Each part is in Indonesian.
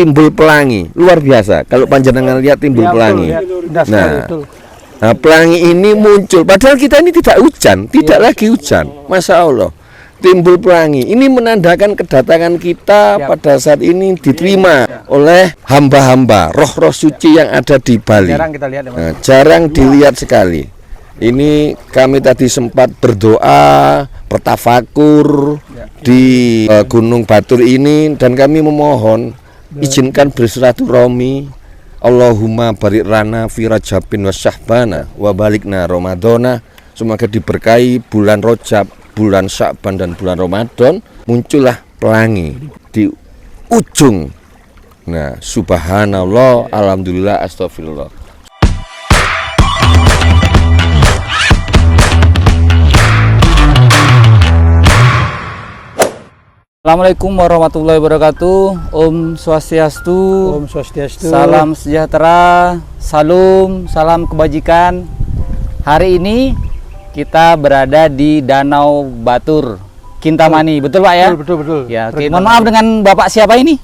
timbul pelangi luar biasa. Kalau panjenengan lihat timbul pelangi. Nah, pelangi ini muncul padahal kita ini tidak hujan, tidak lagi hujan. Masya Allah. Timbul pelangi ini menandakan kedatangan kita pada saat ini diterima oleh hamba-hamba roh-roh suci yang ada di Bali. Jarang kita lihat, nah, jarang dilihat sekali. Ini kami tadi sempat berdoa, bertafakur di Gunung Batur ini, dan kami memohon izinkan bersilaturahmi. Allahumma barik lana fi Rajabin wa Syahbana wa balikna Ramadana. Semoga diberkahi bulan Rajab, bulan Sya'ban dan bulan Ramadan. Muncullah pelangi di ujung. Nah, subhanallah, alhamdulillah, astagfirullah. Assalamualaikum warahmatullahi wabarakatuh. Om Swastiastu. Om Swastiastu. Salam sejahtera. Salam kebajikan. Hari ini kita berada di Danau Batur, Kintamani. Betul Pak ya? Betul. Ya, mohon maaf, dengan Bapak siapa ini?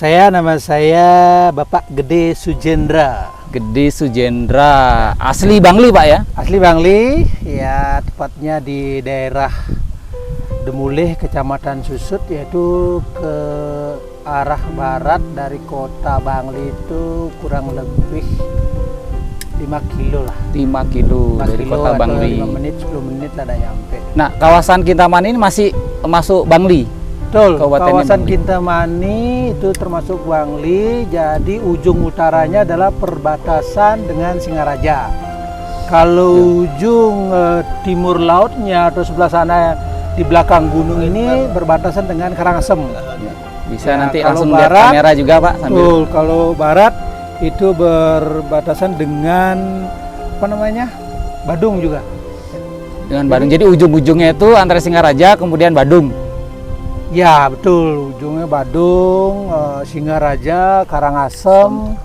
Nama saya Bapak Gede Sujendra. Gede Sujendra. Asli Bangli Pak ya? Asli Bangli, ya tepatnya di daerah Demulih, Kecamatan Susut, yaitu ke arah barat dari kota Bangli itu kurang lebih 5 kilo lah. 5 kilo dari kota Bangli. 5 menit, 10 menit ada nyampe. Nah, kawasan Kintamani ini masih masuk Bangli? Betul, kawasan Kintamani itu termasuk Bangli, jadi ujung utaranya adalah perbatasan dengan Singaraja. Kalau ujung timur lautnya atau sebelah sana di belakang gunung ini berbatasan dengan Karangasem. Bisa nanti langsung lihat kamera juga Pak sambil. Betul, kalau barat itu berbatasan dengan Badung juga. Dengan Badung. Jadi ujung-ujungnya itu antara Singaraja kemudian Badung. Ya betul, ujungnya Badung, Singaraja, Karangasem,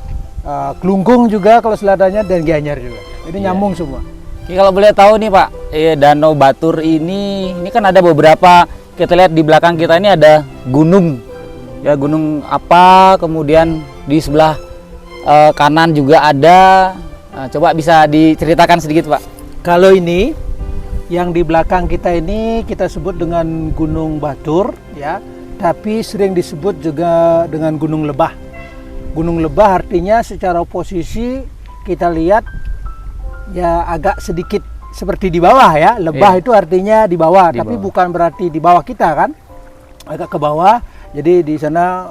Klungkung juga kalau seladanya, dan Gianyar juga. Jadi nyambung semua. Kalau boleh tahu nih Pak, Danau Batur ini kan ada beberapa, kita lihat di belakang kita ini ada gunung. Ya, gunung apa, kemudian di sebelah kanan juga ada. Nah, coba bisa diceritakan sedikit Pak. Kalau ini yang di belakang kita ini kita sebut dengan Gunung Batur ya, tapi sering disebut juga dengan Gunung Lebah. Gunung Lebah artinya secara posisi kita lihat ya agak sedikit seperti di bawah ya. Lebah itu artinya di bawah, tapi bukan berarti di bawah kita kan, agak ke bawah. Jadi di sana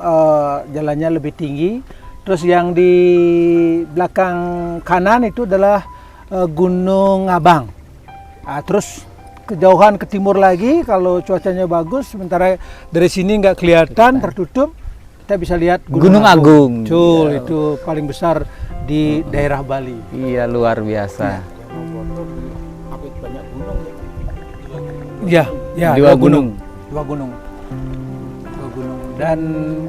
jalannya lebih tinggi. Terus yang di belakang kanan itu adalah Gunung Abang. Nah, terus kejauhan ke timur lagi kalau cuacanya bagus, sementara dari sini nggak kelihatan, tertutup, kita bisa lihat Gunung Agung. Betul, itu paling besar di daerah Bali. Iya, luar biasa. Ya, dua gunung. Dan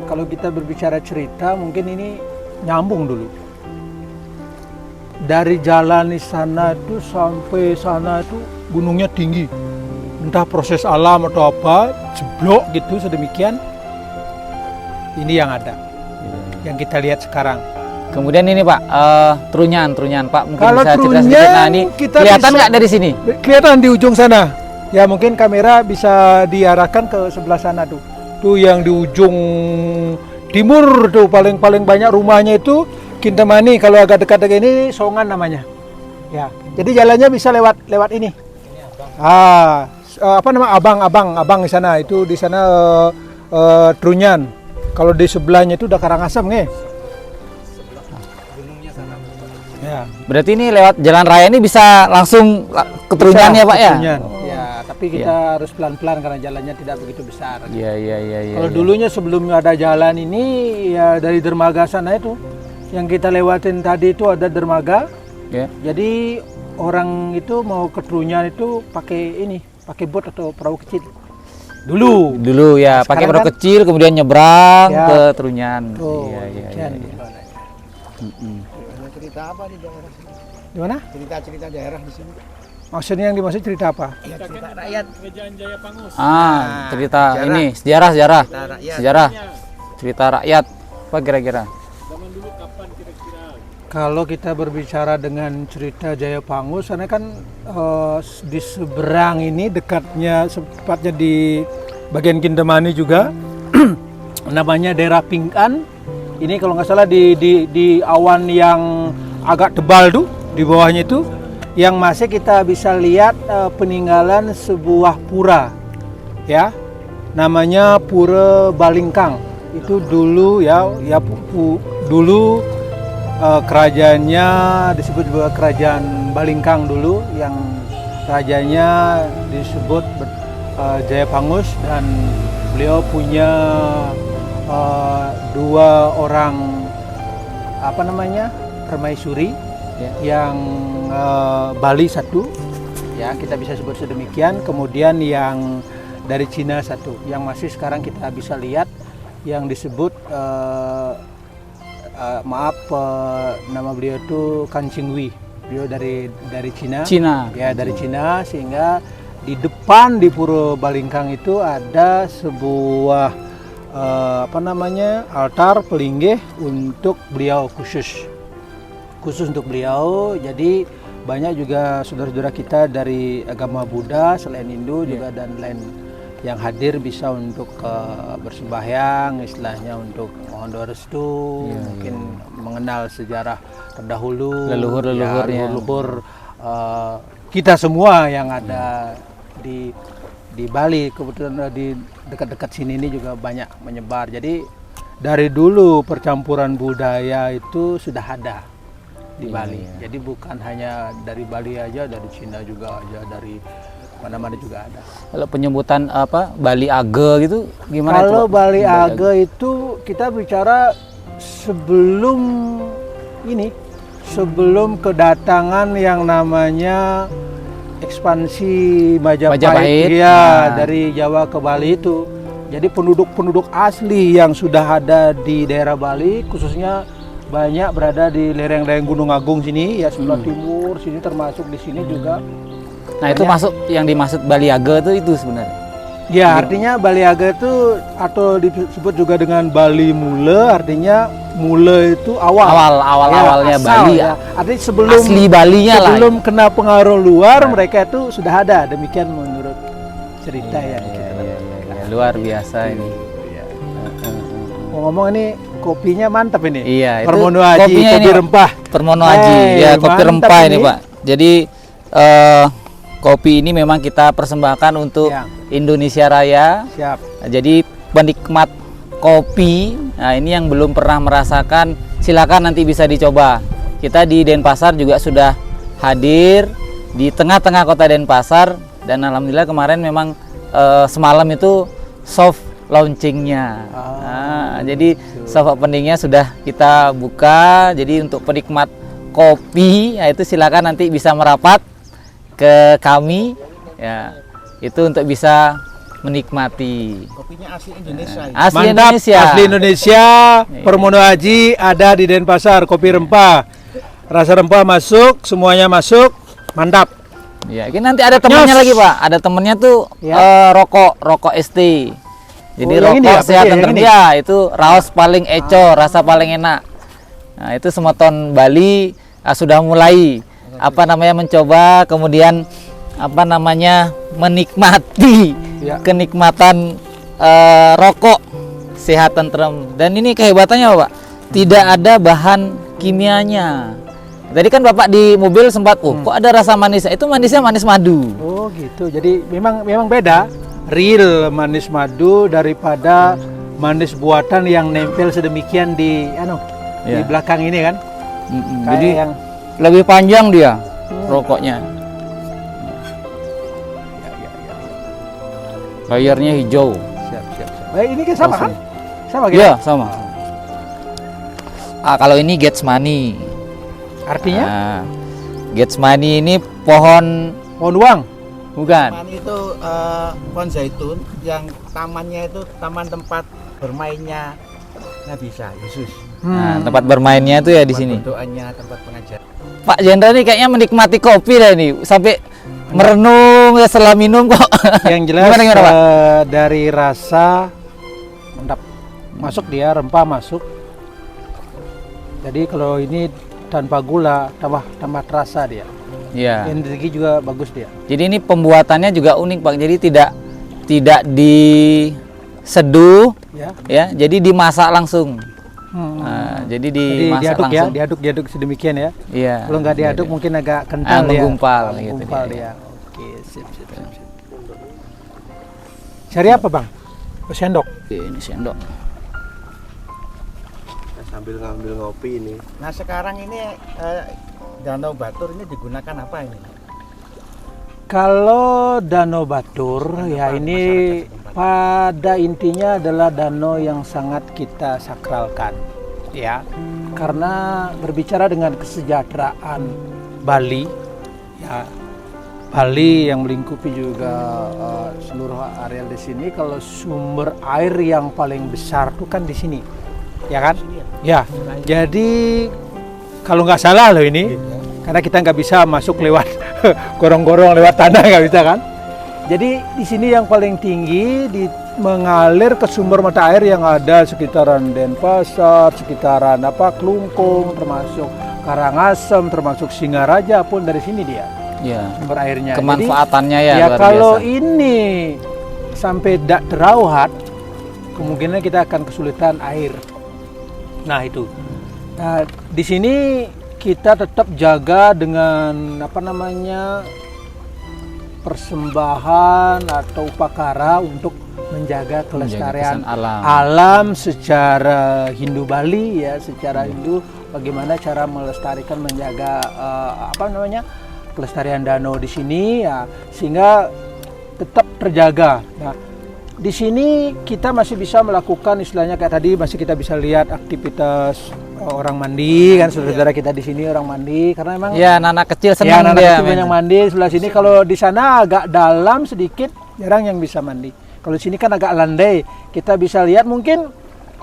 kalau kita berbicara cerita, mungkin ini nyambung dulu. Dari jalan di sana itu sampai sana itu gunungnya tinggi. Entah proses alam atau apa, jeblok gitu sedemikian. Ini yang ada, yang kita lihat sekarang. Kemudian ini Pak, Trunyan Pak, mungkin kalau bisa cerita sedikit. Nah, ini kelihatan nggak dari sini? Kelihatan di ujung sana. Ya mungkin kamera bisa diarahkan ke sebelah sana tuh. Tuh yang di ujung timur tuh paling banyak rumahnya itu Kintamani. Kalau agak dekat dengan ini Songan namanya. Ya, jadi jalannya bisa lewat ini. Abang di sana, itu di sana Trunyan. Kalau di sebelahnya itu udah Karangasem nih. Ya. Berarti ini lewat jalan raya ini bisa langsung ke Trunyan ya Pak ya? Ya, tapi kita harus pelan-pelan karena jalannya tidak begitu besar. Iya. Kalau dulunya sebelum ada jalan ini ya dari dermaga sana itu yang kita lewatin tadi itu ada dermaga. Ya. Jadi orang itu mau ke Trunyan itu pakai bot atau perahu kecil. Dulu ya, pakai perahu kecil kemudian nyebrang ke Trunyan. Iya. Cerita apa di daerah sini? Di mana? Cerita daerah di sini. Maksudnya yang dimaksud cerita apa? Ya, cerita rakyat. Kerajaan Jaya Pangus. Cerita sejarah. Cerita rakyat. Pak kira-kira? Kalau kita berbicara dengan cerita Jaya Pangus, karena kan di seberang ini dekatnya, sepatnya di bagian Kintamani juga, namanya daerah Pingkan. Ini kalau nggak salah di awan yang agak tebal tuh, di bawahnya itu, yang masih kita bisa lihat peninggalan sebuah pura, ya, namanya Pura Balingkang. Itu dulu dulu kerajaannya disebut juga kerajaan Balingkang dulu, yang rajanya disebut Jaya Pangus, dan beliau punya 2 orang permaisuri, yang Bali 1, ya kita bisa sebut sedemikian, kemudian yang dari Cina 1, yang masih sekarang kita bisa lihat, yang disebut nama beliau itu Kancingwi. Beliau dari Cina. Ya, dari Cina, sehingga di depan di Pura Balingkang itu ada sebuah altar pelinggih untuk beliau, khusus untuk beliau. Jadi banyak juga saudara-saudara kita dari agama Buddha selain Hindu juga dan lain yang hadir bisa untuk bersembahyang, istilahnya untuk mohon doa restu, mungkin mengenal sejarah terdahulu, leluhur kita semua yang ada di Bali. Kebetulan di dekat-dekat sini ini juga banyak menyebar. Jadi dari dulu percampuran budaya itu sudah ada di Bali. Jadi bukan hanya dari Bali aja, dari Cina juga aja, dari mana-mana juga ada. Kalau penyebutan Bali Age gitu gimana? Kalau Bali Age itu kita bicara sebelum kedatangan yang namanya ekspansi Majapahit, dari Jawa ke Bali itu. Jadi penduduk asli yang sudah ada di daerah Bali, khususnya banyak berada di lereng-lereng Gunung Agung sini, ya sebelah timur sini, termasuk di sini juga. Nah, itu masuk yang dimaksud Bali Age itu sebenarnya. Ya, artinya Bali Age itu atau disebut juga dengan Bali Mule, artinya mule itu awalnya Bali ya. Artinya sebelum asli Balinya sebelum kena pengaruh luar, mereka itu sudah ada. Demikian menurut cerita yang kita dapatkan. Luar biasa ini. Ngomong ini kopinya mantap ini. Iya, itu Permono Aji, kopi rempah. Permono Aji, ya kopi rempah ini Pak. Jadi kopi ini memang kita persembahkan untuk Indonesia Raya. Siap. Jadi penikmat kopi, nah ini yang belum pernah merasakan, silakan nanti bisa dicoba. Kita di Denpasar juga sudah hadir di tengah-tengah kota Denpasar, dan alhamdulillah kemarin memang semalam itu soft launchingnya. Jadi soft openingnya sudah kita buka. Jadi untuk penikmat kopi, ya itu silakan nanti bisa merapat ke kami, ya itu untuk bisa menikmati. Kopinya asli Indonesia. Asli Mantap, Indonesia. asli Indonesia. Permono Aji ada di Denpasar, kopi rempah. Rasa rempah masuk, semuanya masuk. Mantap. Ya, ini nanti ada temennya lagi Pak. Ada temennya tuh rokok ST. Jadi yang ini rokok ya, sehat yang dan ini? ya itu raos paling eco, rasa paling enak. Nah itu semeton Bali sudah mulai mencoba, kemudian menikmati kenikmatan rokok sehat tentrem. Dan ini kehebatannya Pak, tidak ada bahan kimianya. Tadi kan Bapak di mobil sempat kok ada rasa manis, itu manisnya manis madu. Oh gitu, jadi memang beda real manis madu daripada manis buatan yang nempel sedemikian di belakang ini kan. Jadi yang lebih panjang dia rokoknya. Layarnya hijau. Siap. Ini kan sama kan? Sama gitu? Iya, sama. Kalau ini Gets Money. Artinya? Gets Money ini pohon uang. bukan. Taman itu pohon zaitun yang tamannya itu taman tempat bermainnya Nabi Yesus. Nah, tempat bermainnya itu ya di sini. Doanya, tempat pengajar. Pak Jendra ini kayaknya menikmati kopi lah ini, sampai merenung ya setelah minum kok. Yang jelas gimana, Pak? dari rasa mantap. Masuk dia, rempah masuk. Jadi kalau ini tanpa gula tambah terasa dia. Iya. Energi juga bagus dia. Jadi ini pembuatannya juga unik Pak. Jadi tidak diseduh Ya. ya. Jadi dimasak langsung. Nah, jadi dimasak diaduk langsung. ya, diaduk sedemikian ya. Iya. Kalau nggak diaduk mungkin agak kental dia. menggumpal gitu Menggumpal dia. dia. Oke, sip. Cari apa bang? Sendok. Oke, ini sendok. Sambil ngambil ngopi ini. Nah sekarang ini Danau Batur ini digunakan apa ini? Kalau Danau Batur ya ini pada intinya adalah danau yang sangat kita sakralkan ya. Karena berbicara dengan kesejahteraan Bali ya. Bali yang melingkupi juga seluruh area di sini, kalau sumber air yang paling besar itu kan di sini. Ya kan? Ya. Jadi kalau nggak salah loh ini, karena kita nggak bisa masuk lewat gorong-gorong lewat tanah, nggak bisa kan? Jadi di sini yang paling tinggi mengalir ke sumber mata air yang ada sekitaran Denpasar, sekitaran Klungkung, termasuk Karangasem, termasuk Singaraja pun dari sini dia Ya. sumber airnya. Kemanfaatannya Jadi, ya luar kalau biasa. ini sampai tidak terauhat, kemungkinan kita akan kesulitan air. Nah itu. Nah di sini kita tetap jaga dengan persembahan atau upakara untuk menjaga kelestarian kesan alam secara Hindu Bali ya, secara Hindu bagaimana cara melestarikan menjaga kelestarian danau di sini ya, sehingga tetap terjaga. Nah, di sini kita masih bisa melakukan istilahnya kayak tadi, masih kita bisa lihat aktivitas orang mandi kan, saudara-saudara kita di sini orang mandi karena memang Ya, anak kecil ya, senang anak dia. kecil banyak mandi sebelah sini. Kalau di sana agak dalam sedikit, jarang yang bisa mandi. Kalau di sini kan agak landai, kita bisa lihat. Mungkin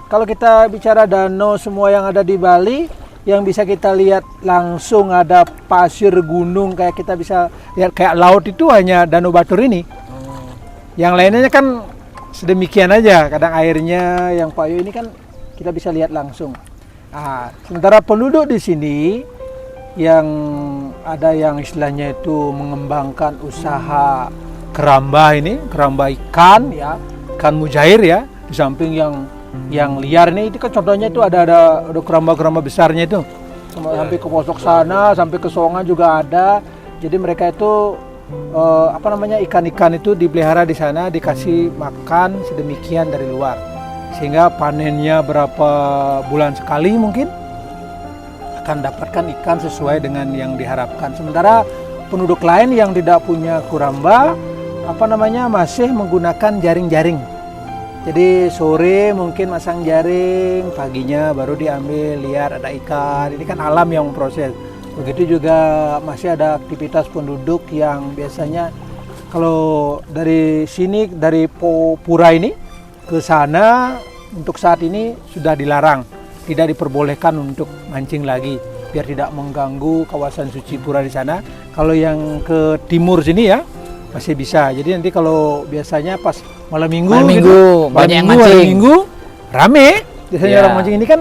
kalau kita bicara danau semua yang ada di Bali, yang bisa kita lihat langsung ada pasir gunung, kayak kita bisa lihat kayak laut itu hanya Danau Batur ini. Yang lainnya kan sedemikian aja, kadang airnya yang payu ini kan kita bisa lihat langsung. Nah, sementara penduduk di sini yang ada yang istilahnya itu mengembangkan usaha keramba ikan ya, ikan mujair ya, di samping yang liar ini itu kan contohnya itu ada keramba besarnya itu sampai ke posok sana, sampai ke Songa juga ada. Jadi mereka itu ikan-ikan itu dipelihara di sana, dikasih makan sedemikian dari luar, sehingga panennya berapa bulan sekali mungkin akan dapatkan ikan sesuai dengan yang diharapkan. Sementara penduduk lain yang tidak punya kuramba masih menggunakan jaring-jaring. Jadi sore mungkin masang jaring, paginya baru diambil, lihat ada ikan. Ini kan alam yang memproses. Begitu juga masih ada aktivitas penduduk yang biasanya kalau dari sini, dari Pura ini ke sana, untuk saat ini sudah dilarang, tidak diperbolehkan untuk mancing lagi biar tidak mengganggu kawasan suci Pura di sana. Kalau yang ke timur sini ya masih bisa. Jadi nanti kalau biasanya pas malam minggu banyak yang mancing. Rame. Biasanya orang mancing ini kan,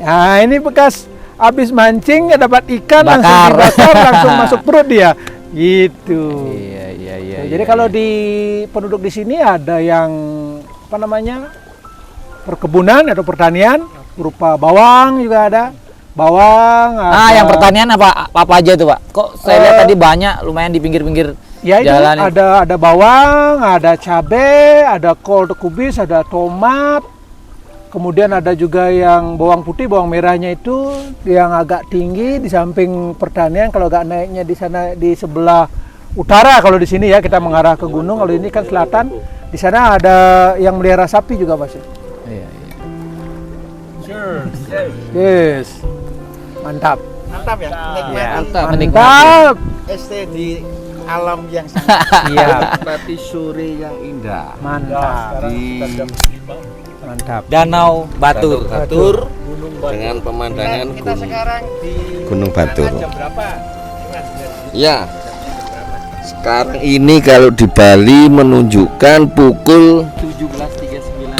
ya ini bekas habis mancing dapat ikan langsung dibakar, langsung masuk perut dia. Gitu. Iya. Jadi kalau di penduduk di sini ada yang perkebunan atau pertanian berupa bawang juga ada. Bawang. Yang pertanian apa aja itu, Pak? Kok saya lihat tadi banyak lumayan di pinggir-pinggir ya itu jalan. ada bawang, ada cabai, ada kol kubis, ada tomat. Kemudian ada juga yang bawang putih, bawang merahnya itu yang agak tinggi di samping pertanian. Kalau agak naiknya di sana di sebelah utara, kalau di sini ya kita mengarah ke gunung. Kalau ini kan selatan. Di sana ada yang melihara sapi juga pasti. Iya. Yes. Mantap. Mantap ya, Mantap. ST di alam yang sangat Iya. Tapi sore yang indah. Mantap. Mantap. Danau Batur. Dengan pemandangan kita sekarang di Gunung Batur. jam berapa? Ya. Sekarang ini kalau di Bali menunjukkan pukul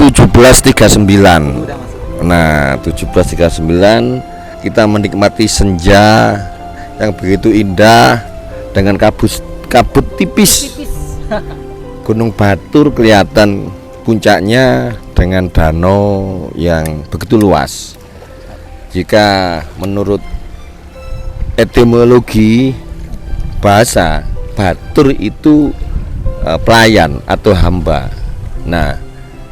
17.39. Nah, 17.39 kita menikmati senja yang begitu indah dengan kabut tipis. Gunung Batur kelihatan puncaknya dengan danau yang begitu luas. Jika menurut etimologi bahasa, Batur itu pelayan atau hamba. Nah,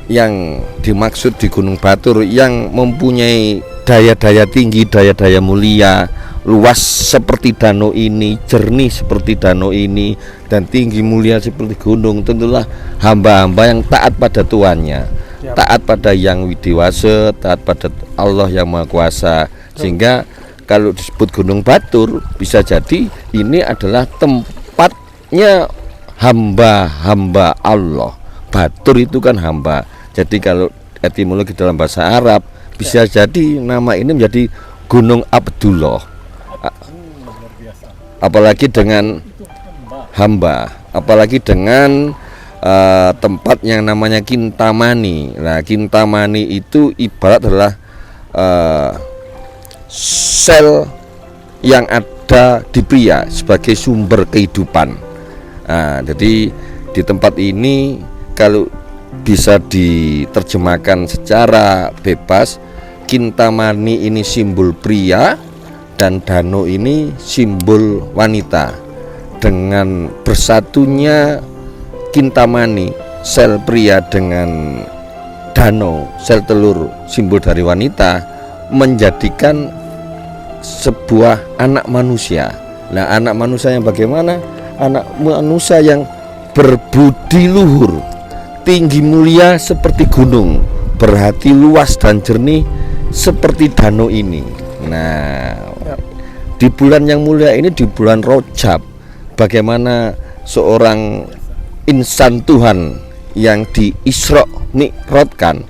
yang dimaksud di Gunung Batur yang mempunyai daya-daya tinggi, daya-daya mulia, luas seperti danau ini, jernih seperti danau ini, dan tinggi mulia seperti gunung, tentulah hamba-hamba yang taat pada tuannya, taat pada Yang Widiwasa, taat pada Allah yang Maha Kuasa. Sehingga kalau disebut Gunung Batur, bisa jadi ini adalah tempatnya hamba-hamba Allah. Batur itu kan hamba. Jadi kalau etimologi dalam bahasa Arab, bisa jadi nama ini menjadi Gunung Abdullah. Apalagi dengan hamba, apalagi dengan tempat yang namanya Kintamani. Nah, Kintamani itu ibarat adalah sel yang ada di pria sebagai sumber kehidupan. Nah, jadi di tempat ini kalau bisa diterjemahkan secara bebas, Kintamani ini simbol pria dan danau ini simbol wanita. Dengan bersatunya Kintamani, sel pria, dengan danau, sel telur, simbol dari wanita, menjadikan sebuah anak manusia. Nah, anak manusia yang bagaimana? Anak manusia yang berbudi luhur, tinggi mulia seperti gunung, berhati luas dan jernih seperti danau ini. Nah, di bulan yang mulia ini, di bulan Rajab, bagaimana seorang insan Tuhan yang di Isra Mi'rajkan.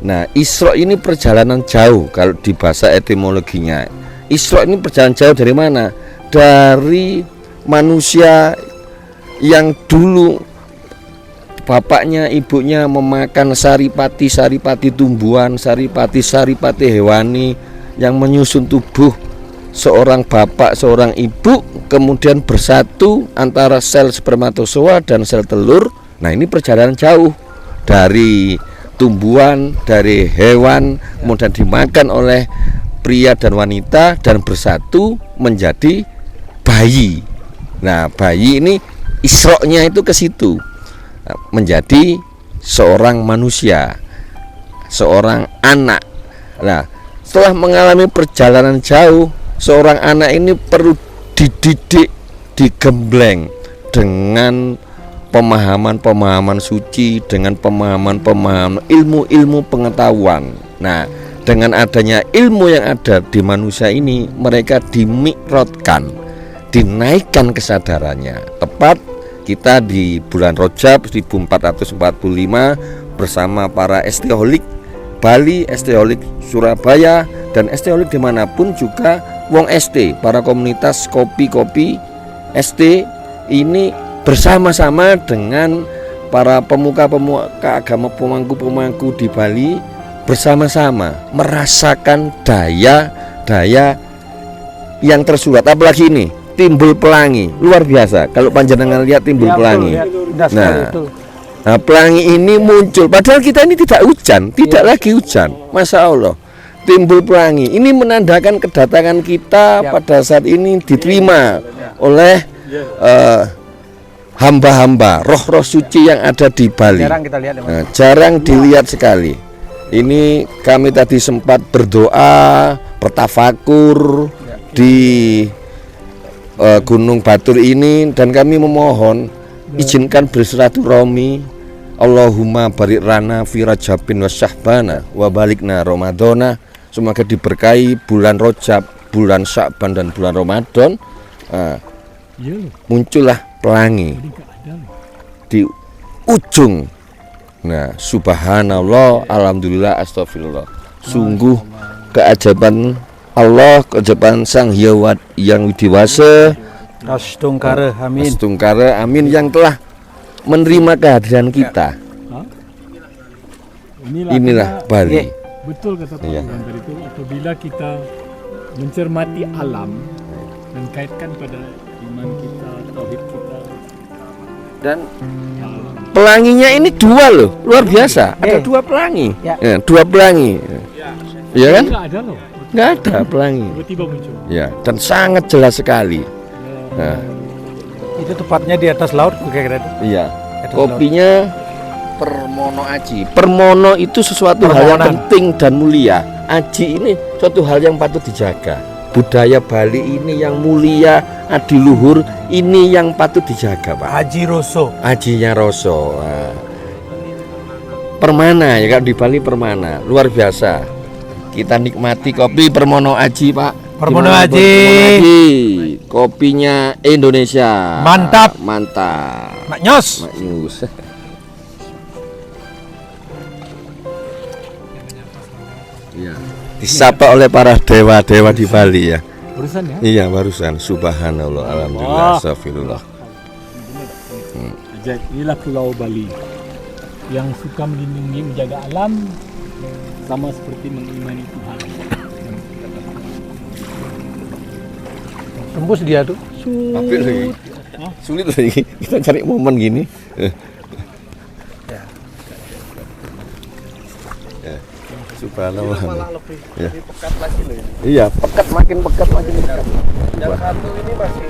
Nah, Isra ini perjalanan jauh kalau di bahasa etimologinya. Isra ini perjalanan jauh dari mana? Dari manusia yang dulu bapaknya ibunya memakan saripati tumbuhan, saripati hewani yang menyusun tubuh seorang bapak, seorang ibu, kemudian bersatu antara sel spermatozoa dan sel telur. Nah, ini perjalanan jauh dari tumbuhan, dari hewan, kemudian dimakan oleh pria dan wanita dan bersatu menjadi bayi. Nah, bayi ini isroknya itu ke situ, menjadi seorang manusia, seorang anak. Nah, setelah mengalami perjalanan jauh, seorang anak ini perlu dididik, digembleng dengan pemahaman-pemahaman suci, dengan pemahaman-pemahaman ilmu-ilmu pengetahuan. Nah, dengan adanya ilmu yang ada di manusia ini, mereka dimikrotkan, dinaikkan kesadarannya. Tepat kita di bulan Rajab 1445 bersama para esteholik Bali, esteholik Surabaya, dan esteholik dimanapun juga wong ST, para komunitas kopi ST ini bersama-sama dengan para pemuka-pemuka agama, pemangku-pemangku di Bali, bersama-sama merasakan daya yang tersurat. Apalagi ini timbul pelangi, luar biasa. Kalau panjenengan lihat timbul pelangi. Nah, pelangi ini muncul padahal kita ini tidak hujan, tidak lagi hujan. Masya Allah, timbul pelangi ini menandakan kedatangan kita pada saat ini diterima oleh hamba-hamba roh-roh suci yang ada di Bali. Jarang kita lihat, nah, jarang dilihat sekali. Ini kami tadi sempat berdoa, bertafakur di Gunung Batur ini, dan kami memohon izinkan bersilaturahmi. Allahumma barik lana fi Rajabin wa Syahbana wa balikna Ramadana. Semoga diberkahi bulan Rajab, bulan Sya'ban, dan bulan Ramadan. Muncullah pelangi di ujung. Nah, subhanallah, alhamdulillah, astagfirullah. Sungguh keajaiban Allah, keajaiban Sang Hyang Widiwasa, Astungkara, amin. Astungkara, amin, yang telah menerima kehadiran kita. Inilah Bali. betul kata Pak Gubernur itu, apabila kita mencermati alam dan kaitkan pada iman kita, tauhid kita. Dan pelanginya ini dua loh, luar biasa. Ada dua pelangi, Ya. ya, dua pelangi, ya kan? Enggak ada loh, Nggak ada pelangi, tiba-tiba muncul. ya. Dan sangat jelas sekali. Nah, Itu tepatnya di atas laut kira-kira itu. iya. Atas Kopinya Permono Aji. Permono itu sesuatu hal yang Permohonan. penting dan mulia. Aji ini suatu hal yang patut dijaga. Budaya Bali ini yang mulia, adiluhur, ini yang patut dijaga, Pak. Haji Roso. Ajinya Roso. Nah. Permana ya kan, di Bali permana, luar biasa. Kita nikmati kopi Permono Aji, Pak. Permono Gimana, Aji. Permono Aji. Kopinya Indonesia. Mantap. Mantap. Mak Nyos. Maknyus. Iya. Disapa oleh para dewa-dewa di Bali ya. Urusan ya. Iya, barusan. Subhanallah, alhamdulillah, Wah. astagfirullah. Ajaib, inilah Pulau Bali yang suka melindungi, menjaga alam sama seperti mengimani Tuhan. Tembus dia tuh. Tapi lagi. Sulit lagi kita cari momen gini. Ya. Subhanallah. lebih Ya. pekat lagi loh ini. Iya, pekat makin pekat makin pekat. Yang satu ini masih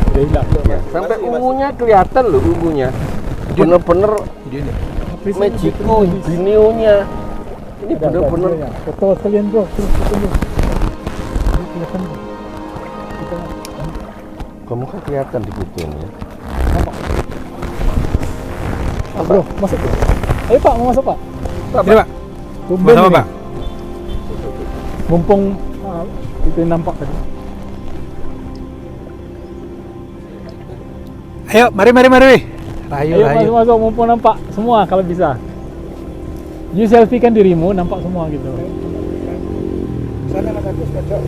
Udah hilang. Ya, sampai ungunya kelihatan loh ungunya. Bener-bener Mexico, Bineo-nya. Ini bener-bener Foto sekalian bro, terus foto bro. Ini kelihatan bro. Kita kamu kan kelihatan di foto ini. bro, masuk bro. Ayo Pak, mau masuk Pak. Ini Pak. Tumben Sama ini. Pak. Mumpung itu yang nampak tadi. Ayo, mari. Rayu, Ayo rayu. masuk mumpung nampak semua kalau bisa. You selfie kan dirimu, nampak semua gitu. sana Mas Agus pojok.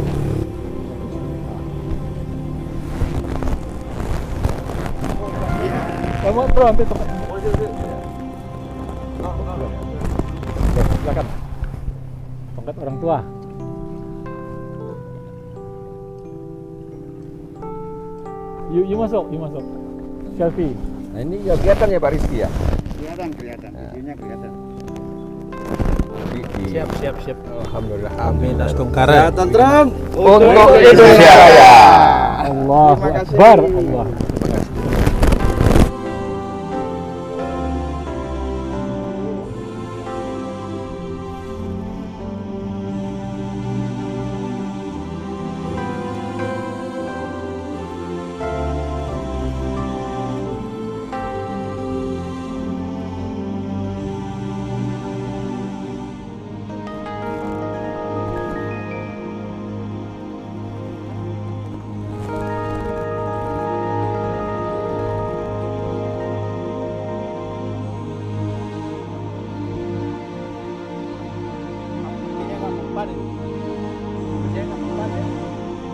Kamu bro, hampir tepat. Oke, silakan. Tongkat orang tua. You masuk. Selfie. Nah, ini ya kelihatan ya Pak Rizky ya. Kelihatan, videonya kelihatan. Siap. Alhamdulillah. Amin. Askungkara. Tentrem Untuk Indonesia Raya. Allah Terima kasih. Akbar. Allah.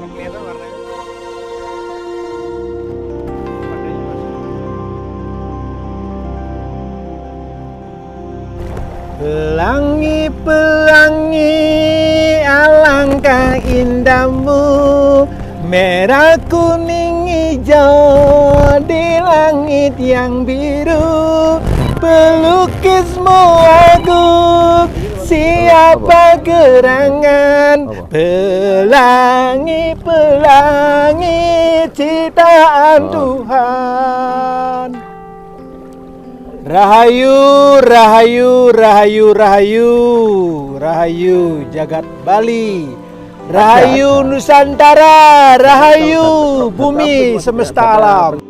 kelihatan warnanya. Pelangi, alangkah indahmu, merah kuning hijau di langit yang biru. Pelukismu agung, siapa gerangan? Pelangi ciptaan Tuhan. Rahayu jagat Bali, Rahayu Nusantara, Rahayu bumi semesta alam.